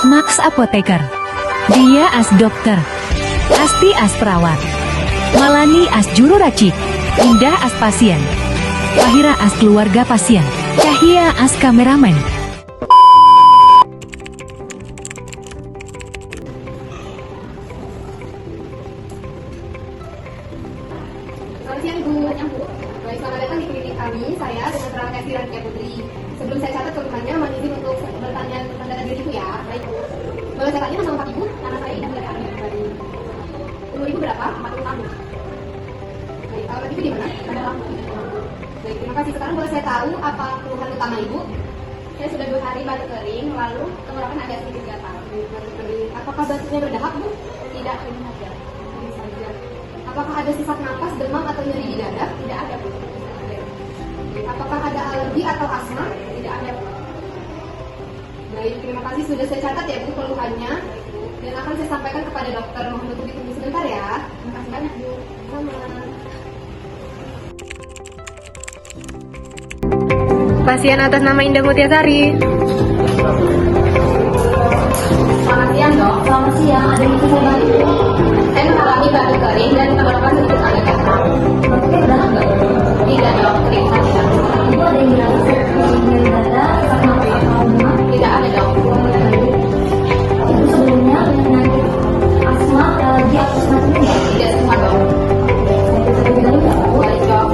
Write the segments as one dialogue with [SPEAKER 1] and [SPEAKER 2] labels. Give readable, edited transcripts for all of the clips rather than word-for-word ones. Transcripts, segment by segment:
[SPEAKER 1] Max apoteker. Dia as dokter. Asti as perawat. Malani as juru racik. Indah as pasien. Fahira as keluarga pasien. Cahya as kameramen.
[SPEAKER 2] Selamat siang Bu. Baik, selamat datang di klinik kami. Saya dengan perawat Esti Rantia Putri. Sebelum saya catat keluhannya, mohon izin untuk bertanya tentang data diri Ibu ya. Baik Bu. Boleh saya tanya nama lengkap Ibu? Nama saya Ibu dari Amin Pribadi. Umur Ibu berapa? 40 tahun. Baik, alamat Ibu di mana? Adalah. Baik, terima kasih. Sekarang boleh saya tahu apa keluhan utama Ibu? Saya sudah 2 hari batuk kering, lalu tenggorokan ada sedikit gatal. Batuk kering. Apakah batuknya berdahak Bu? Tidak, ini saja. Ini saja. Apakah ada sifat napas, demam, atau nyeri di dada? Tidak ada, Bu. Apakah ada alergi atau asma? Tidak ada, Bu. Baik, terima kasih sudah saya catat ya, Bu, keluhannya. Dan akan saya sampaikan kepada dokter. Mohon untuk ditunggu sebentar ya. Terima kasih banyak, Bu. Sama.
[SPEAKER 3] Pasien atas nama Indah Mutiasari.
[SPEAKER 2] Selamat siang, Dok. Selamat siang. Ada yang bisa saya bantu? Saya mengalami batuk kering dan tenggorokan sedikit agak gatal. Batuknya berdahak nggak? Tidak, Dok. Kering saja. Ibu ada yang bilang nyeri dada, sama atau demam? Tidak ada, Dok. Ibu sebelumnya penyakit asma, alergi atau semacamnya? Tidak semua, Dok. Saya bisa lebih dalam nggak, Bu? Baik, Dok.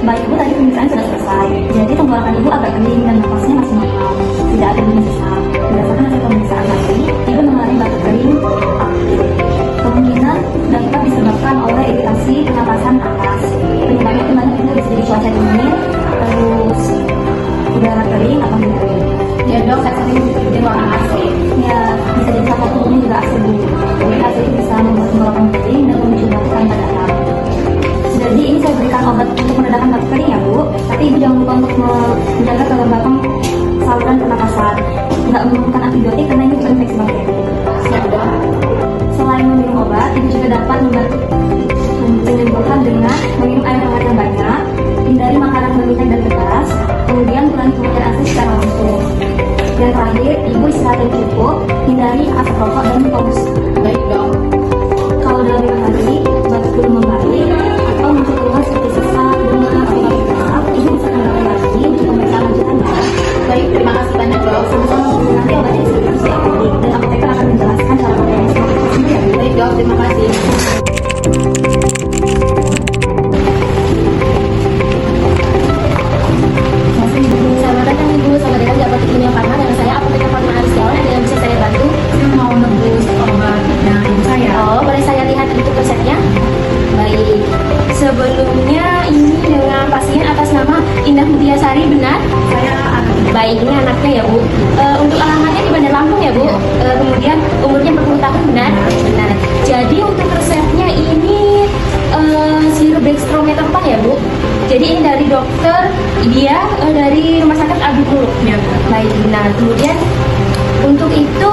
[SPEAKER 4] Baik Bu, tadi pemeriksaan sudah selesai. Jadi tenggorokan Ibu agak kering dan napasnya masih normal. Tidak ada bunyi sesak. Berdasarkan hasil pemeriksaan tadi, Ibu mengalami batuk kering aktif. Kemungkinan dapat disebabkan oleh iritasi pernapasan atas. Penyebabnya kemana itu bisa jadi cuaca dingin, terus udara kering atau tidak kering.
[SPEAKER 2] Ya, Dok, saya sering di ruangan AC.
[SPEAKER 4] Ya, bisa jadi salah satunya juga AC Bu. Jadi AC itu bisa membuat tenggorokan kering dan memicu batukan pada dalam. Jadi ini saya berikan obat untuk meredakan batuk kering ya Bu. Tapi Ibu jangan lupa untuk menjaga kelembapan saluran pernapasan. Tidak memerlukan antibiotik karena ini bukan infeksi bakteri.
[SPEAKER 2] Siap, Dok.
[SPEAKER 4] Selain meminum obat, Ibu juga dapat membantu penyembuhan dengan meminum air hangat yang banyak, hindari makanan berminyak dan pedas, kemudian kurangi penggunaan AC secara langsung. Dan terakhir, Ibu istirahat yang cukup, hindari asap rokok dan pause.
[SPEAKER 2] Baik, Dok.
[SPEAKER 4] Kalau dalam 5 hari batuk belum membaik atau muncul keluhan seperti sesak, demam, atau batuk dasar, Ibu bisa kembali lagi untuk pemeriksaan lanjutan ya.
[SPEAKER 2] Baik, terima kasih banyak, Dok.
[SPEAKER 4] Sama-sama Bu. Nanti obatnya disediakan sesuai apotek dan apoteker akan menjelaskan cara pemakaiannya seperti itu ya Bu.
[SPEAKER 2] Baik, Dok. Terima kasih.
[SPEAKER 4] Selamat datang Ibu, selamat datang di apotek Kimia Farma dengan saya apoteker Farma Arisiawan. Ada yang bisa saya bantu?
[SPEAKER 3] Saya mau nebus obatnya ibu saya.
[SPEAKER 4] Oh, boleh saya lihat untuk resepnya? Baik. Sebelumnya ini dengan pasien atas nama Indah Mutiasari, benar?
[SPEAKER 3] Saya anak
[SPEAKER 4] Baik, ini anaknya ya Bu. Untuk alamatnya di Bandar Lampung ya Bu. Kemudian umurnya 40 tahun, benar? Benar. Jadi untuk resepnya ini sirup dextromethorphan ya Bu. Jadi ini dari dokter dia dari Rumah Sakit Abdi Muluk.
[SPEAKER 3] ya.
[SPEAKER 4] Baik, benar. Kemudian untuk itu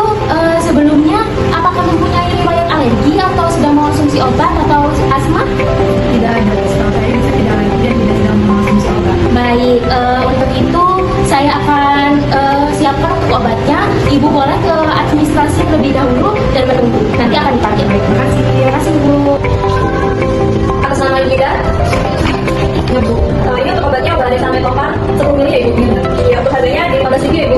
[SPEAKER 4] sebelumnya apakah mempunyai riwayat alergi atau sedang mengonsumsi obat atau asma?
[SPEAKER 3] Tidak ada. Setahu saya bisa tidak lagi dan tidak sedang mengonsumsi obat.
[SPEAKER 4] Baik, untuk itu saya akan siapkan untuk obatnya. Ibu boleh ke administrasi terlebih dahulu dan menunggu. Nanti akan dipakai.
[SPEAKER 3] Terima kasih.
[SPEAKER 4] Terima kasih Bu. Atas nama Ibu Ida.
[SPEAKER 3] Ya Bu.
[SPEAKER 4] Ini untuk obatnya obat dextromethorphan 10 mili ya Ibu. Iya, untuk harganya di 15.000 ya Ibu.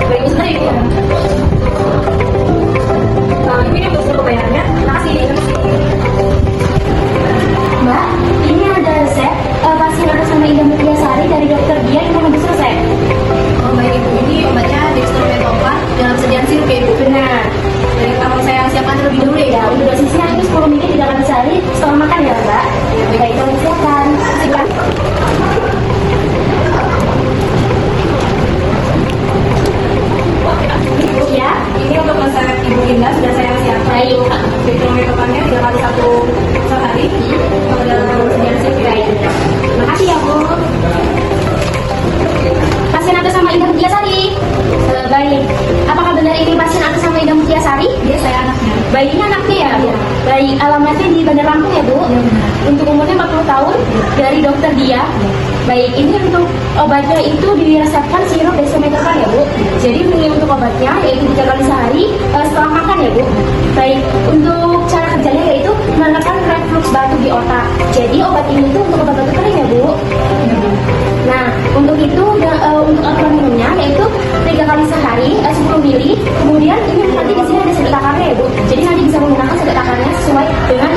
[SPEAKER 4] Baik, Ibu sebentar ya Ibu. Ini untuk seluruh pembayarannya. Terima kasih. Mbak, ini ada resep pasien atas nama Indah Mutiasari dari dokter dia yang menembus resep.
[SPEAKER 2] Oh, baik, Ibu. Ini obatnya dextromethorphan dalam sediaan sirup ya, Ibu?
[SPEAKER 4] Benar.
[SPEAKER 2] Baik, kalau saya siapkan
[SPEAKER 3] Dia saya anaknya.
[SPEAKER 5] Baik, ini anaknya ya?
[SPEAKER 3] Iya.
[SPEAKER 5] Baik, alamatnya di Bandar Lampung ya Bu?
[SPEAKER 3] Iya benar.
[SPEAKER 5] Untuk umurnya 40 tahun, dari dokter dia. Baik, ini untuk obatnya itu diresepkan sirup dextromethorphan ya Bu? Jadi ini untuk obatnya yaitu 3 kali sehari setelah makan ya Bu? Baik, untuk cara kerjanya yaitu menekan reflux batu di otak. Jadi obat ini itu untuk obat batu kering ya Bu? Nah, untuk itu untuk aturan minumnya yaitu 3 kali sehari 10 ml. Kemudian ini nanti di sini ada sedot takarnya ya Bu. Jadi nanti bisa menggunakan sedot takarnya sesuai dengan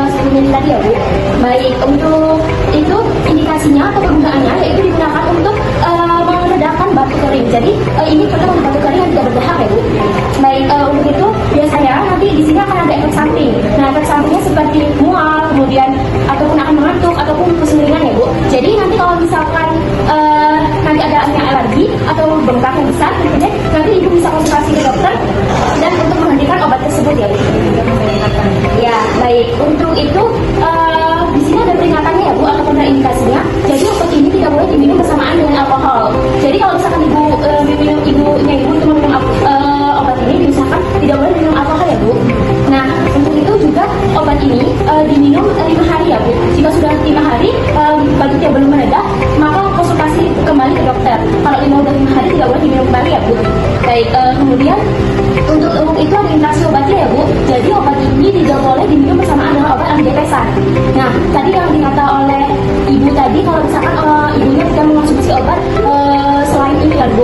[SPEAKER 5] 10 ml tadi ya Bu. Baik, untuk itu indikasinya atau kegunaannya yaitu digunakan untuk meredakan batuk kering. Jadi ini perlu untuk batuk kering yang tidak berdahak ya Bu. Baik, untuk itu biasanya nanti di sini akan ada efek samping. Nah, efek sampingnya seperti mual, kemudian ataupun akan mengantuk ataupun keseringan ya Bu. Jadi nanti kalau misalkan nanti ada alergi atau bengkak yang besar, tentunya nanti ibu bisa konsultasi ke dokter dan untuk menghentikan obat tersebut ya Bu. Ya, baik. Untuk itu di sini ada peringatannya ya Bu atau kontraindikasinya. Jadi obat ini tidak boleh diminum bersamaan dengan alkohol. Jadi kalau misalkan ibunya ibu untuk meminum obat ini diusahakan tidak boleh minum alkohol ya Bu. Nah, untuk itu juga obat ini diminum 5 hari ya Bu. Jika sudah 5 hari batuknya belum mereda, maka konsultasi kembali ke dokter. Kalau udah 5 hari tidak boleh diminum kembali ya Bu. Baik, kemudian untuk itu ada interaksi obatnya ya Bu. Jadi obat ini tidak boleh diminum bersamaan dengan obat antidepresan. Nah, tadi yang dikata oleh ibu tadi kalau misalkan ibunya tidak mengonsumsi obat selain ini kan Bu.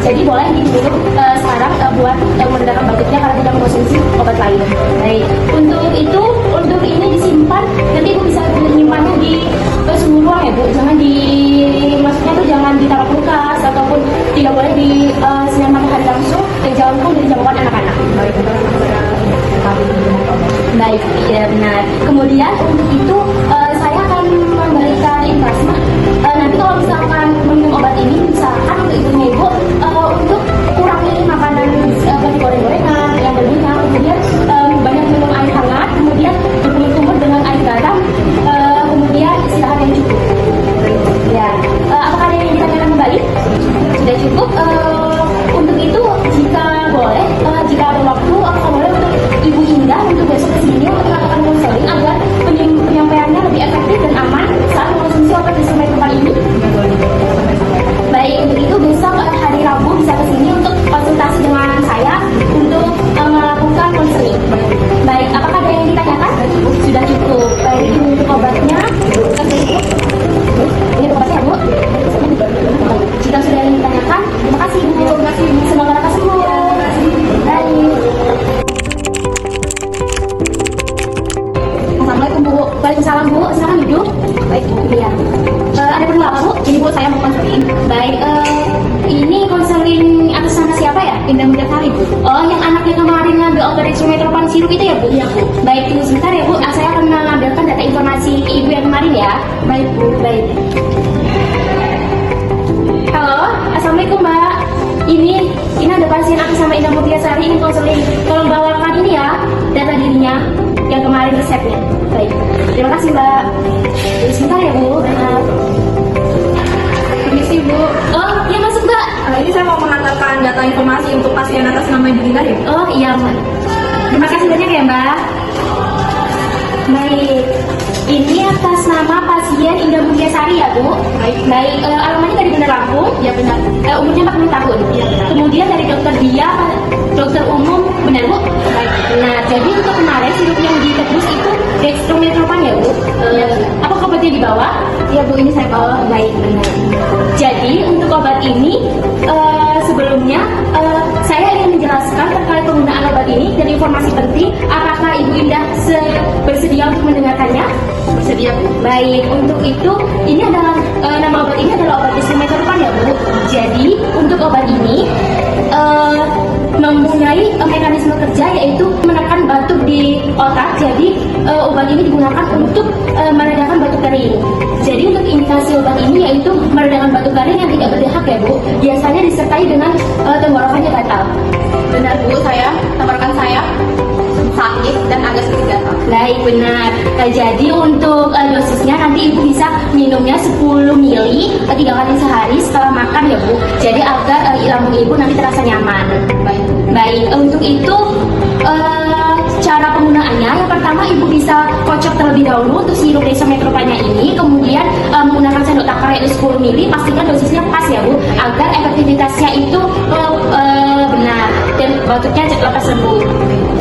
[SPEAKER 5] Jadi boleh diminum sekarang buat meredakan batuknya karena tidak mengonsumsi obat lain. Baik, untuk ini disimpan, nanti ibu bisa menyimpannya di suhu ruang ya Bu. Jangan maksudnya tuh jangan ditaruh kulkas ataupun tidak boleh di sinar matahari langsung dan jangan pun dijangkauan anak-anak. Baik, ya benar. Kemudian untuk itu saya akan memberikan informasi. Nanti kalau misalkan minum obat ini, misalkan untuk ibunya ibu untuk kurangi makanan seperti goreng-gorengan yang berminyak, kemudian banyak minum air hangat, kemudian berkumur-kumur dengan air garam, kemudian istirahat yang cukup. Ya, apakah ada yang ditanyakan kembali? Sudah cukup. Untuk itu jika boleh, jika ada waktu, apakah boleh untuk Ibu Indah untuk besok kesini untuk melakukan konseling agar penyampaiannya lebih efektif dan aman saat mengonsumsi obat dextromethorphan ini? Baik, untuk itu besok hari Rabu bisa kesini untuk konsultasi dengan saya untuk melakukan konseling. Baik, apakah ada yang ditanyakan? Sudah cukup. Baik, ini untuk obatnya. Ini untuk obatnya Bu. Jika sudah ada yang ditanyakan, terima kasih Bu. Terima kasih. Semoga lekas sembuh. Baik. Assalamualaikum Bu. Waalaikumsalam Bu. Silakan duduk. Baik Bu. Iya. Ada perlu apa Bu? Ini Bu saya mau konseling. Baik. Ini konseling atas nama siapa ya? Indah Mudasari Bu. Oh, yang anaknya kemarin ngambil obat dextromethorphan sirup itu ya Bu? Iya Bu. Baik, tunggu sebentar ya Bu. Saya akan mengambilkan data informasi ke Ibu yang kemarin ya. Baik Bu. Baik. Halo, assalamualaikum Mbak. Ini ada pasien atas nama Indah Mudasari ini konseling. Tolong bawakan ini ya data dirinya yang kemarin resepnya. Baik. Terima kasih Mbak. Tunggu sebentar ya Bu.
[SPEAKER 3] Permisi Bu.
[SPEAKER 5] Oh, iya masuk Mbak.
[SPEAKER 3] Ini saya mau mengantarkan data informasi untuk pasien atas nama Ibu Indah ya.
[SPEAKER 5] Oh iya Mbak. Terima kasih banyak ya Mbak. Baik. Ini atas nama pasien Indah Mudasari ya Bu. Baik. Alamatnya dari Bandar Lampung.
[SPEAKER 3] Ya benar.
[SPEAKER 5] Umurnya 40 tahun.
[SPEAKER 3] Iya benar.
[SPEAKER 5] Kemudian dari dokter dia, dokter umum, benar Bu?
[SPEAKER 3] Baik.
[SPEAKER 5] Nah, jadi untuk kemarin sirup yang ditebus itu dextromethorphan ya Bu? Apa obatnya dibawa?
[SPEAKER 3] Iya Bu, ini saya bawa.
[SPEAKER 5] Baik, benar. Jadi untuk obat ini sebelumnya saya ingin menjelaskan terkait penggunaan obat ini dan informasi penting. Apakah Ibu Indah bersedia untuk mendengarkannya?
[SPEAKER 3] Bersedia Bu.
[SPEAKER 5] Baik, untuk itu ini adalah nama obat ini adalah obat dextromethorphan ya Bu. Jadi untuk obat ini mempunyai mekanisme kerja yaitu menekan batuk di otak. Jadi obat ini digunakan untuk meredakan batuk kering. Jadi untuk indikasi obat ini yaitu meredakan batuk kering yang tidak berdahak ya Bu. Biasanya disertai dengan tenggorokannya gatal.
[SPEAKER 3] Benar Bu, tenggorokan saya
[SPEAKER 2] sakit dan agak sedikit gatal.
[SPEAKER 5] Baik, benar. Jadi untuk dosisnya nanti Ibu bisa minumnya 10 mili 3 kali sehari setelah makan ya Bu. Jadi agar lambung Ibu nanti terasa nyaman.
[SPEAKER 2] Baik.
[SPEAKER 5] Baik, untuk itu cara penggunaannya yang pertama Ibu bisa kocok terlebih dahulu untuk sirup desometropanya ini, kemudian menggunakan sendok takar yaitu 10 mili, pastikan dosisnya pas ya Bu, agar efektivitasnya itu benar dan batuknya lekas sembuh.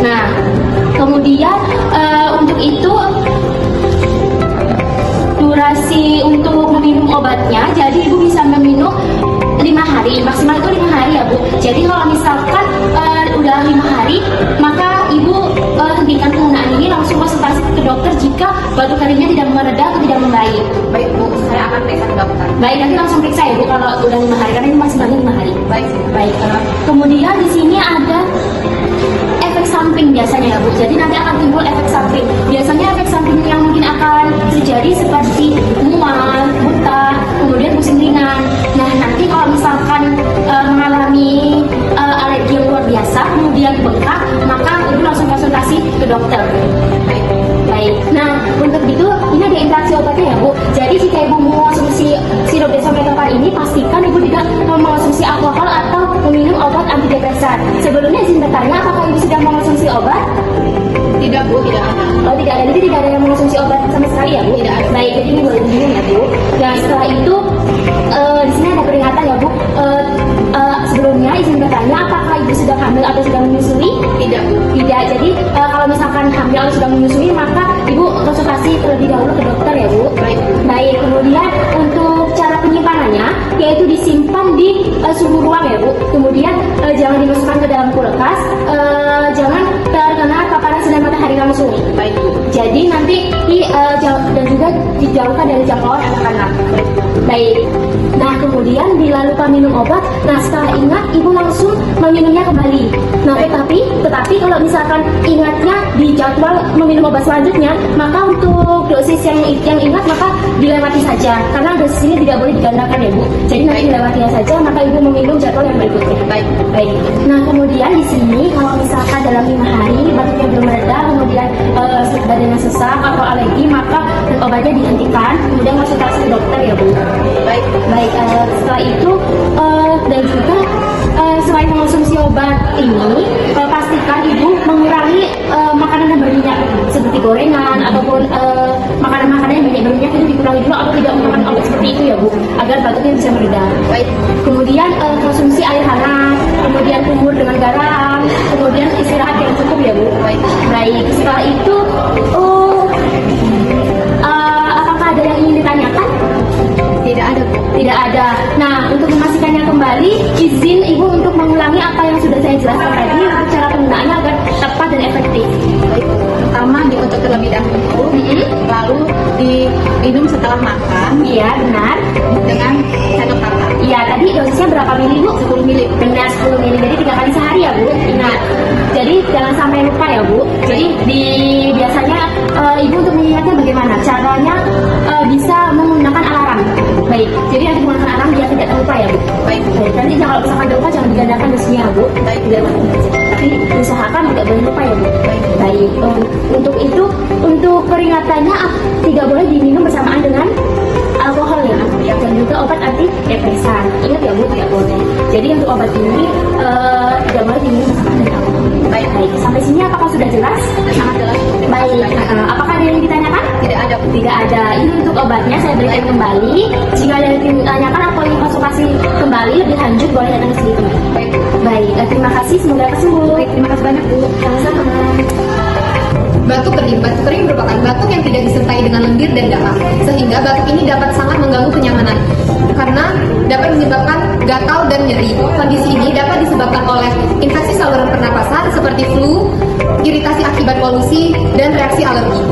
[SPEAKER 5] Nah, kemudian untuk itu durasi untuk meminum obatnya, jadi Ibu bisa meminum 5 hari, maksimal itu 5 hari ya Bu. Jadi kalau misalkan udah 5 hari, maka Ibu hentikan penggunaan ini, langsung konsultasi ke dokter jika batuk kering tidak mereda atau tidak membaik.
[SPEAKER 2] Baik Bu, saya akan periksa ke dokter.
[SPEAKER 5] Baik, nanti langsung periksa ya Bu kalau udah 5 hari, karena ini maksimalnya 5 hari.
[SPEAKER 2] Baik.
[SPEAKER 5] Baik. Kemudian di sini ada efek samping biasanya ya Bu. Jadi nanti akan timbul efek samping. Biasanya efek samping yang mungkin akan terjadi seperti mual, muntah, kemudian pusing ringan. Nah, nanti kalau misalkan mengalami alergi yang luar biasa, kemudian bengkak, maka Ibu langsung konsultasi ke dokter. Baik. Nah, untuk itu ini ada interaksi obatnya ya Bu. Jadi jika Ibu mengonsumsi sirup desometropar ini, pastikan Ibu tidak mengonsumsi alkohol atau meminum obat antidepresan. Sebelumnya izin bertanya, apakah Ibu sudah mengonsumsi obat?
[SPEAKER 2] Tidak Bu, tidak ada.
[SPEAKER 5] Oh, tidak ada. Jadi tidak ada yang mengonsumsi obat sama sekali ya Bu?
[SPEAKER 2] Tidak ada.
[SPEAKER 5] Baik, jadi ini boleh diminum ya Bu. Dan setelah itu di sini ada peringatan ya Bu. Sebelumnya izin bertanya, apakah Ibu sudah hamil atau sudah menyusui?
[SPEAKER 2] Tidak Bu.
[SPEAKER 5] Tidak. Jadi kalau misalkan hamil atau sudah menyusui, maka Ibu konsultasi terlebih dahulu ke dokter ya Bu.
[SPEAKER 2] Baik.
[SPEAKER 5] Baik. Kemudian untuk cara penyimpanannya, yaitu disimpan di suhu ruang ya Bu. Kemudian jangan dimasukkan ke dalam kulkas, jangan terkena paparan sinar matahari langsung.
[SPEAKER 2] Baik Bu.
[SPEAKER 5] Jadi nanti dan juga dijauhkan dari jangkauan anak-anak. Baik. Nah, kemudian bila lupa minum obat, nah setelah ingat Ibu langsung meminumnya kembali. Nah, tetapi kalau misalkan ingatnya di jadwal meminum obat selanjutnya, maka untuk dosis yang ingat maka dilewati saja, karena dosis ini tidak boleh digandakan ya Bu. Jadi nanti dilewatinya saja, maka Ibu meminum jadwal yang berikutnya.
[SPEAKER 2] Baik.
[SPEAKER 5] Baik. Nah, kemudian di sini kalau misalkan dalam 5 hari batuknya belum mereda, kemudian badannya sesak atau alergi, maka obatnya dihentikan, kemudian konsultasi ke dokter ya Bu.
[SPEAKER 2] Baik.
[SPEAKER 5] Baik, setelah itu dan juga selain mengonsumsi obat ini, pastikan Ibu mengurangi makanan yang berminyak seperti gorengan ataupun makanan-makanan yang banyak berminyak itu dikurangi dulu, atau tidak memakan obat seperti itu ya Bu, agar batuknya bisa mereda.
[SPEAKER 2] Baik.
[SPEAKER 5] Kemudian konsumsi air hangat, kemudian kumur dengan garam, kemudian istirahat yang cukup ya Bu.
[SPEAKER 2] Baik.
[SPEAKER 5] Baik, setelah itu apakah ada yang ingin ditanyakan?
[SPEAKER 2] Tidak ada Bu.
[SPEAKER 5] Tidak ada. Nah, untuk memastikannya kembali, izin Ibu untuk mengulangi apa yang sudah saya jelaskan tadi untuk cara penggunaannya agar tepat dan efektif.
[SPEAKER 2] Baik. Pertama dikocok terlebih dahulu, lalu diminum setelah makan
[SPEAKER 5] Iya, benar.
[SPEAKER 2] dengan sendok takar.
[SPEAKER 5] Iya, tadi dosisnya berapa mili Bu?
[SPEAKER 2] 10 mili.
[SPEAKER 5] Benar, 10 mili. Jadi 3 kali sehari ya Bu. Ingat. Jadi jangan sampai lupa ya Bu. Jadi biasanya Ibu untuk mengingatnya bagaimana? Caranya bisa menggunakan alarm. Baik. Jadi nanti menggunakan alarm biar tidak terlupa ya Bu.
[SPEAKER 2] Baik.
[SPEAKER 5] Baik. Nanti kalau misalkan terlupa jangan digandakan dosisnya ya Bu.
[SPEAKER 2] Baik.
[SPEAKER 5] Tidak apa-apa. Tapi usahakan tidak boleh lupa ya Bu.
[SPEAKER 2] Baik.
[SPEAKER 5] Baik. Untuk itu, untuk peringatannya tidak boleh diminum bersamaan dengan alkohol ya, dan juga obat antidepresan. Ingat ya Bu, tidak boleh. Jadi untuk obat ini tidak boleh diminum bersamaan dengan alkohol.
[SPEAKER 2] Baik.
[SPEAKER 5] Baik. Sampai sini apakah sudah jelas?
[SPEAKER 2] Sangat jelas.
[SPEAKER 5] Baik. Apakah ada yang ditanyakan?
[SPEAKER 2] Tidak ada Bu.
[SPEAKER 5] Tidak ada. Ini untuk obatnya saya berikan kembali. Jika ada yang ditanyakan atau ingin konsultasi kembali lebih lanjut, boleh datang ke sini kembali.
[SPEAKER 2] Baik.
[SPEAKER 5] Baik. Terima kasih. Semoga sembuh.
[SPEAKER 2] Baik, terima kasih banyak Bu.
[SPEAKER 5] Sama-sama.
[SPEAKER 2] Batuk kering. Batuk kering merupakan batuk yang tidak disertai dengan lendir dan dahak, sehingga batuk ini dapat sangat mengganggu kenyamanan karena dapat menyebabkan gatal dan nyeri. Kondisi ini dapat disebabkan oleh infeksi saluran pernapasan seperti flu, iritasi akibat polusi, dan reaksi alergi.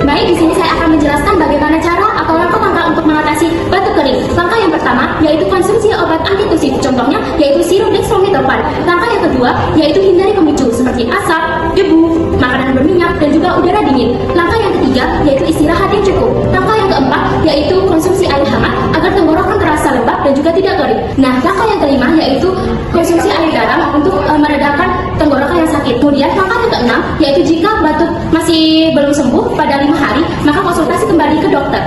[SPEAKER 5] Baik, di sini saya akan menjelaskan bagaimana cara atau langkah-langkah untuk mengatasi batuk kering. Langkah yang pertama yaitu konsumsi obat antitusif, contohnya yaitu sirup dextromethorphan. Langkah yang kedua yaitu hindari pemicu seperti asap, debu, makanan berminyak, dan juga udara dingin. Langkah yang ketiga yaitu istirahat yang cukup. Langkah yang keempat yaitu konsumsi air hangat agar tenggorokan terasa lembab dan dan juga tidak kering. Nah, langkah yang kelima yaitu konsumsi air garam untuk meredakan tenggorokan yang sakit. Kemudian langkah yang keenam yaitu jika batuk masih belum sembuh pada 5 hari, maka konsultasi kembali ke dokter.